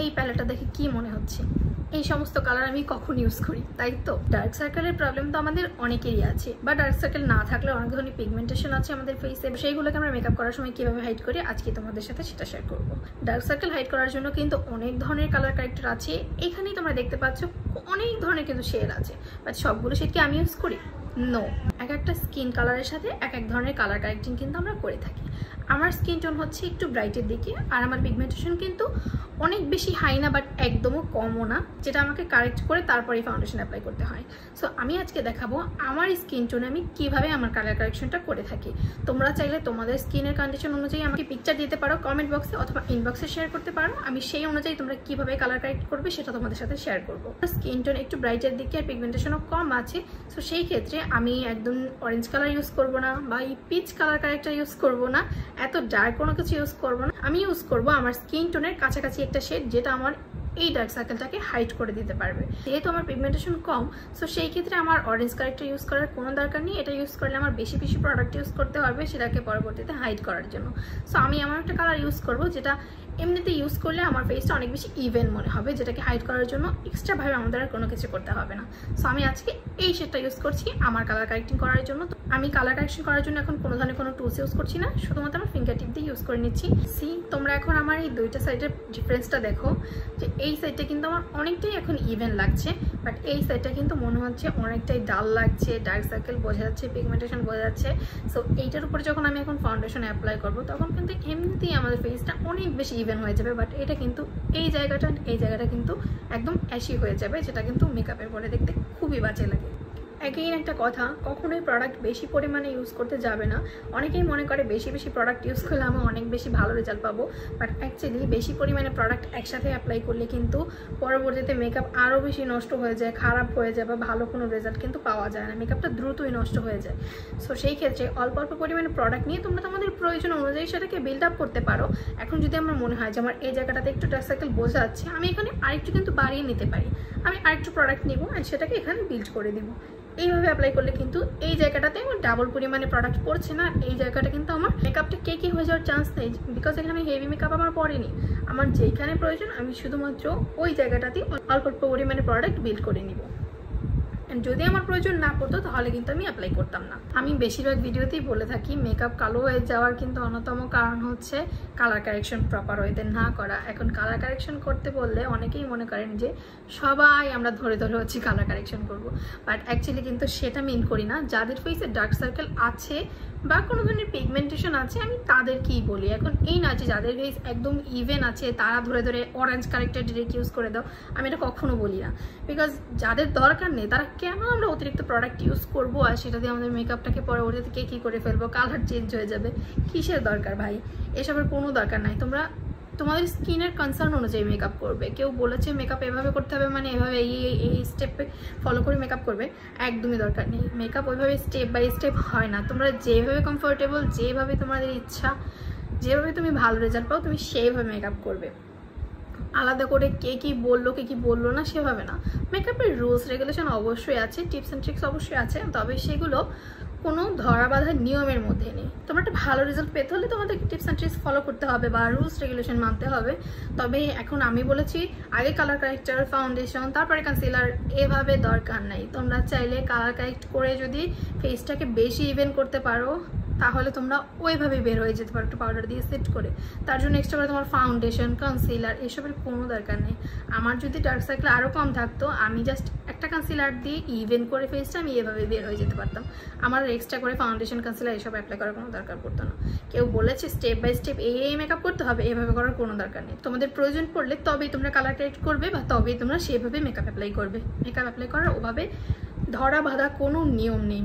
এই প্যালেটটা দেখে কি মনে হচ্ছে? এই সমস্ত কালার আমি কখন ইউজ করি, তাই তো? ডার্ক সার্কেলের প্রবলেম তো আমাদের অনেকেরই আছে, বা ডার্ক সার্কেল না থাকলে অনেক ধরনের পিগমেন্টেশন আছে আমাদের ফেসে, সেইগুলোকে আমরা মেকআপ করার সময় কিভাবে হাইড করি আজকে তোমাদের সাথে সেটা শেয়ার করব। ডার্ক সার্কেল হাইড করার জন্য কিন্তু অনেক ধরনের কালার ক্যারেক্টার আছে। এখানেই তোমরা দেখতে পাচ্ছ অনেক ধরনের কিন্তু শেড আছে, বাট সবগুলো শেড কি আমি ইউজ করি? নো। এক একটা স্কিন কালারের সাথে এক এক ধরনের কালার কারেক্টিং কিন্তু আমরা করে থাকি। আমার স্কিন টোন হচ্ছে একটু ব্রাইটের দিকে, আর আমার পিগমেন্টেশন কিন্তু অনেক বেশি হাই না, বাট একদমও কমও না, যেটা আমাকে কারেক্ট করে তারপরে ফাউন্ডেশন অ্যাপ্লাই করতে হয়। সো আমি আজকে দেখাবো আমার স্কিন টোনে আমি কিভাবে আমার কালার কারেকশনটা করে থাকি। তোমরা চাইলে তোমাদের স্কিনের কন্ডিশন অনুযায়ী আমাকে পিকচার দিতে পারো কমেন্ট বক্সে, অথবা ইনবক্সে শেয়ার করতে পারো। আমি সেই অনুযায়ী তোমরা কিভাবে কালার কারেক্ট করবে সেটা তোমাদের সাথে শেয়ার করবো। স্কিন টোন একটু ব্রাইটের দিকে আর পিগমেন্টেশনও কম আছে, সো সেই ক্ষেত্রে আমি একদম অরেঞ্জ কালার ইউজ করবো না, বা এই পিচ কালার কারেক্টার ইউজ করবো না, এত ডার্ক কোনো কিছু ইউজ করবো না। আমি ইউজ করবো আমার স্কিন টোনের কাছাকাছি একটা শেড, যেটা আমার এই ডার্ক সার্কেলটাকে হাইড করে দিতে পারবে। যেহেতু আমার পিগমেন্টেশন কম, সো সেই ক্ষেত্রে আমার অরেঞ্জ কারেক্টার ইউজ করার কোনো দরকার নেই। এটা ইউজ করলে আমার বেশি বেশি প্রোডাক্ট ইউজ করতে হবে সেটাকে পরবর্তীতে হাইড করার জন্য। সো আমি এমন একটা কালার ইউজ করবো যেটা এমনিতে ইউজ করলে আমার ফেসটা অনেক বেশি ইভেন মনে হবে, যেটাকে হাইড করার জন্য এক্সট্রাভাবে আমাদের আর কোনো কিছু করতে হবে না। সো আমি আজকে এই শেডটা ইউজ করছি আমার কালার কারেক্টিং করার জন্য। তো আমি কালার কারেকশন করার জন্য এখন কোনো ধরনের কোনো টুলস ইউজ করছি না, শুধুমাত্র আমার ফিঙ্গার টিপ দিয়ে ইউজ করে নিচ্ছি। সি তোমরা এখন আমার এই দুইটা সাইডের ডিফারেন্সটা দেখো, যে এই সাইডটা কিন্তু আমার অনেকটাই এখন ইভেন লাগছে, বাট এই সাইডটা কিন্তু মনে হচ্ছে অনেকটাই ডাল লাগছে, ডার্ক সার্কেল বোঝা যাচ্ছে, পিগমেন্টেশন বোঝা যাচ্ছে। সো এইটার উপরে যখন আমি এখন ফাউন্ডেশন অ্যাপ্লাই করবো তখন কিন্তু এমনিতেই আমাদের ফেসটা অনেক বেশি ইভেন হয়ে যাবে, বাট এটা কিন্তু এই জায়গাটা কিন্তু একদম অ্যাশি হয়ে যাবে, যেটা কিন্তু মেকআপের পরে দেখতে খুবই বাজে লাগে। এগেইন একটা কথা, কখনোই প্রোডাক্ট বেশি পরিমাণে ইউজ করতে যাবে না। অনেকেই মনে করে বেশি বেশি প্রোডাক্ট ইউজ করলে আমি অনেক বেশি ভালো রেজাল্ট পাবো, বাট অ্যাকচুয়ালি বেশি পরিমাণে প্রোডাক্ট একসাথে অ্যাপ্লাই করলে কিন্তু পরবর্তীতে মেকআপ আরও বেশি নষ্ট হয়ে যায়, খারাপ হয়ে যায়, বা ভালো কোনো রেজাল্ট কিন্তু পাওয়া যায় না, মেকআপটা দ্রুতই নষ্ট হয়ে যায়। সো সেই ক্ষেত্রে অল্প অল্প পরিমাণে প্রোডাক্ট নিয়ে তোমরা তোমাদের প্রয়োজন অনুযায়ী সেটাকে বিল্ড আপ করতে পারো। এখন যদি আমার মনে হয় যে আমার এই জায়গাটাতে একটু ডার্ক সার্কেল বোঝা যাচ্ছে, আমি এখানে আরেকটু কিন্তু বাড়িয়ে নিতে পারি। আমি আরেকটু প্রোডাক্ট নিব অ্যান্ড সেটাকে এখানে বিল্ড করে দিব। এইভাবে অ্যাপ্লাই করলে কিন্তু এই জায়গাটাতে আমার ডাবল পরিমাণে প্রোডাক্ট পড়ছে না, এই জায়গাটা কিন্তু আমার মেকআপটা কেকি হয়ে যাওয়ার চান্স নেই, বিকজ এখানে হেভি মেকআপ আমার পড়েনি। আমার যেখানে প্রয়োজন আমি শুধুমাত্র ওই জায়গাটাতে অল্প অল্প পরিমাণে প্রোডাক্ট বিল্ড করে নিব। যদি আমার প্রয়োজন না পড়তো তাহলে কিন্তু আমি অ্যাপ্লাই করতাম না। আমি বেশিরভাগ ভিডিওতেই বলে থাকি মেকআপ কালো হয়ে যাওয়ার কিন্তু অন্যতম কারণ হচ্ছে কালার কারেকশন প্রপার ওয়েতে না করা। এখন কালার কারেকশন করতে বললে অনেকেই মনে করেন যে সবাই আমরা ধরে ধরে হচ্ছে কালার কারেকশন করব, বাট অ্যাকচুয়ালি কিন্তু সেটা মিন করি না। যাদের ফেসে ডার্ক সার্কেল আছে বা কোনো ধরনের পিগমেন্টেশন আছে আমি তাদেরকেই বলি। এখন এই না যে যাদের ফেস একদম ইভেন আছে তারা ধরে ধরে অরেঞ্জ কারেক্টার ডিরেক্ট ইউজ করে দাও, আমি এটা কখনো বলি না। বিকজ যাদের দরকার নেই তারা কেন আমরা অতিরিক্ত প্রোডাক্ট ইউজ করবো, আর সেটা দিয়ে আমাদের মেকআপটাকে পরবর্তীতে কী করে ফেলবো, কালার চেঞ্জ হয়ে যাবে, কিসের দরকার ভাই? এসবের কোনো দরকার নাই। তোমরা তোমাদের স্কিনের কনসার্ন অনুযায়ী মেকআপ করবে। কেউ বলেছে মেকআপ এভাবে করতে হবে মানে এভাবে এই স্টেপে ফলো করে মেকআপ করবে, একদমই দরকার নেই। মেকআপ ওইভাবে স্টেপ বাই স্টেপ হয় না। তোমরা যেভাবে কমফোর্টেবল, যেভাবে তোমাদের ইচ্ছা, যেভাবে তুমি ভালো রেজাল্ট পাও তুমি সেইভাবে মেকআপ করবে। আলাদা করে কে কি বললো না সেভাবে না। মেকআপের রুলস রেগুলেশন অবশ্যই আছে, টিপস অ্যান্ড ট্রিক্স অবশ্যই আছে, তবে সেগুলো কোনো ধরা বাঁধার নিয়মের মধ্যে নেই। তোমরা একটা ভালো রেজাল্ট পেতে হলে তোমাদেরকে টিপস অ্যান্ড ট্রিক্স ফলো করতে হবে বা রুলস রেগুলেশন মানতে হবে। তবে এখন আমি বলেছি আগে কালার কারেক্টার, ফাউন্ডেশন, তারপরে কনসিলার, এভাবে দরকার নাই। তোমরা চাইলে কালার কারেক্ট করে যদি ফেসটাকে বেশি ইভেন করতে পারো তাহলে তোমরা ওইভাবে বের হয়ে যেতে পারো, একটু পাউডার দিয়ে সেট করে। তার জন্য এক্সট্রা করে তোমার ফাউন্ডেশন, কনসিলার এসবের কোনো দরকার নেই। আমার যদি ডার্ক সার্কেল আরও কম থাকতো আমি জাস্ট একটা কনসিলার দিয়ে ইভেন করে ফেসটা আমি এভাবে বের হয়ে যেতে পারতাম। আমার এক্সট্রা করে ফাউন্ডেশন, কনসিলার এসব অ্যাপ্লাই করার কোনো দরকার পড়তো না। কেউ বলেছে স্টেপ বাই স্টেপ এই মেকআপ করতে হবে, এভাবে করার কোনো দরকার নেই। তোমাদের প্রয়োজন পড়লে তবেই তোমরা কালার কারেক্ট করবে বা তবেই তোমরা সেভাবে মেকআপ অ্যাপ্লাই করবে। মেকআপ অ্যাপ্লাই করার ওভাবে ধরা বাঁধা কোনো নিয়ম নেই।